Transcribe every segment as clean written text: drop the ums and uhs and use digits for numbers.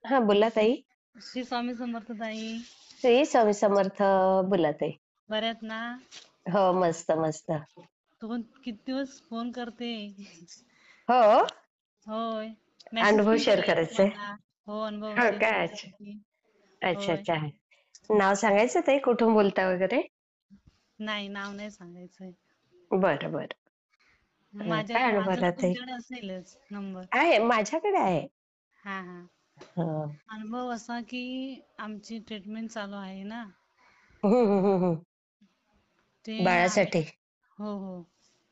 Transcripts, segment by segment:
हा बोला ताई. श्री स्वामी समर्थ ताई. श्री स्वामी समर्थ. बोला ताई. बऱ्यात ना? हो, मस्त मस्त. तू पण किती दिवस फोन करते. हो. होय. मेसेज अनुभव पण शेअर केलाय करायचंय. तुम्हाला. हो, अनुभव हो शेअर काय? अच्छा. करण्यासाठी. अच्छा होय. अच्छा. नाव सांगायचं ताई, कुठून बोलता वगैरे? नाही, नाव नाही सांगायचंय. बरं बरं. माझ्या काय अनुभव माझं आला ताई? तुमच्याकडे असेलच नंबर. आहे, माझ्याकडे आहे. हा हा. हं. अनुभव असा की आमची ट्रीटमेंट चालू आहे ना. हम्म, हम्म, हम्म. ते बाळासाठी. हो हो.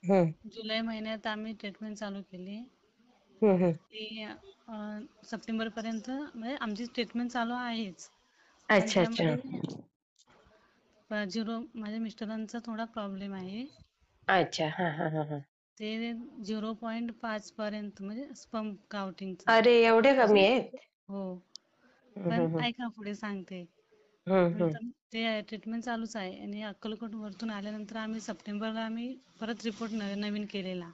हम्म, जुलै महिन्यात आम्ही ट्रीटमेंट चालू केली. हम्म. ती सप्टेंबर पर्यंत म्हणजे आमची ट्रीटमेंट चालू आहेच. पण अच्छा अच्छा. त्यामध्ये माझ्या मिस्टरांचा थोडा प्रॉब्लेम आहे. अच्छा. हा हा हा हा. ते 0.5 पर्यंत म्हणजे स्पर्म काउंटिंगचा. अरे, एवढे कमी म्हणजे आहेत? हो. हम्म, पण हम्म, ऐका पुढे सांगते. हम्म. नंतर ते ट्रीटमेंट चालूच आहे आणि अक्कलकोट वरतून आल्यानंतर आम्ही सप्टेंबरला परत रिपोर्ट नवीन केलेला.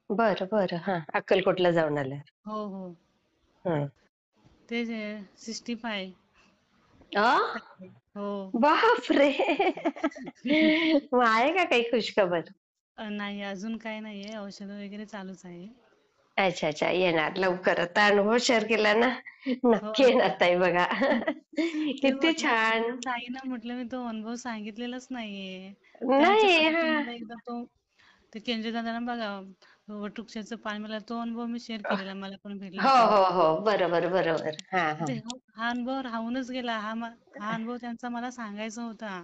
बरं बरं. हा, अक्कलकोटला जाऊन आलं. हो हो. हं. ते 65. अ हो. बापरे! मग आहे का काही खुशखबर? नाही, अजून काय नाहीये. औषधं वगैरे चालूच आहे. अच्छा अच्छा, येणार लवकर. आता अनुभव शेअर केला ना, हो. नक्की येणार ताई बघा. ते किती म्हटलं छान. ताईना म्हटलं मी तो अनुभव सांगितलेलाच नाहीये. नाही. त्याच्यासाठी हा. तुम्हाला एकदा ते केंद्र दादांना बघा वटवृक्षाचं पान मला तो अनुभव मी शेअर केलेला मला पण भेटला हो तेव्हा. हो हो, बरोबर बरोबर. हा हा. हा अनुभव राहूनच गेला. हा अनुभव त्यांचा मला सांगायचा होता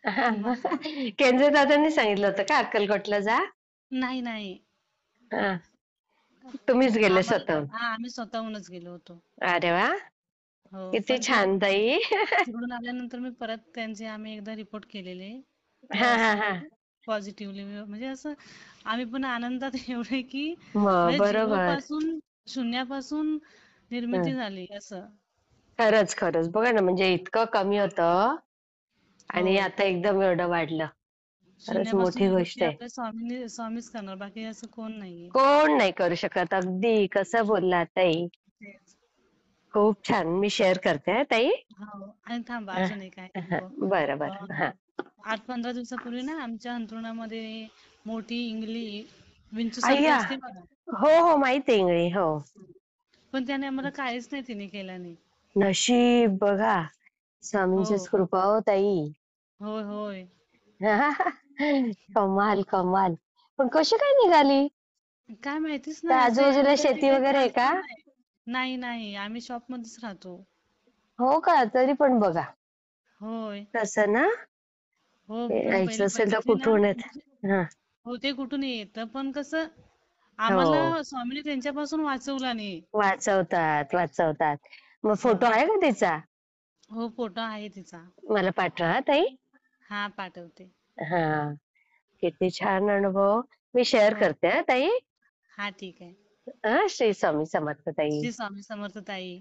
हा. तुम्हाला. केंद्रे दादांनी सांगितलं होतं का अक्कलकोटला जा? नाही नाही. हा. तुम्हीच गेले स्वतःहून? आम्ही स्वतःहूनच गेलो होतो. अरे वा, हो किती पण छान ताई. तिकडून आल्यानंतर मी परत त्यांचे आम्ही एकदा रिपोर्ट केलेले. हा तेव्हा हा हा. असं पॉझिटिव्हली म्हणजे असं आम्ही पण आनंदात एवढे की मग म्हणजे झिरो बरोबर. पासून शून्यापासून निर्मिती हं. झाली असं. खरंच खरंच. बघा ना, म्हणजे इतकं कमी होतं आणि होय. आता एकदम एवढं वाढलं. खरंच शून्यापासून मोठी गोष्ट निर्मिती आहे. आपल्या स्वामीच करणार बाकी असं कोण नाहीये. कोण नाही करू शकत. अगदी कसं बोलला ताई. तेच. खूप छान. मी शेअर करते हा ताई. हो आणि थांबा अ, अजून एक आहे हा, अनुभव. बरं अ, बरं. हा. 8-15 दिवसापूर्वी ना आमच्या अंथरुणामध्ये मोठी इंगली विंचू सारखी अय्या. असते बघा. हो हो, माहिती आहे इंगळी. हो. पण त्याने आम्हाला काहीच नाही तिने केलं नाही. नशीब बघा. स्वामींचीच हो. कृपा हो ताई. होय होय. कमाल कमाल. पण कशी काय निघाली? काय माहितीच त्या नाही असं आजूबाजूला याच्यावरती शेती काही वगैरे आहे चान्स का? पण नाही. नाही नाही आम्ही शॉपमध्येच राहतो. हो का? तरी पण बघा. होय. तसं ना? हो ते पण यायचं पहिले असेल तर बघितली ना कुठून येत? म्हणजे हा. हो ते कुठून येतं पण कसं आम्हाला हो. स्वामीने त्यांच्यापासून वाचवला नाही. वाचवतात वाचवतात. मग असं. फोटो आहे का तिचा? हो फोटो आहे तिचा. मला पाठवा हा ताई. हा पाठवते. हा. किती छान अनुभव. मी शेअर हो. करते हा ताई. हा ठीक आहे. हा, श्री स्वामी समर्थ ताई. श्री स्वामी समर्थ ताई.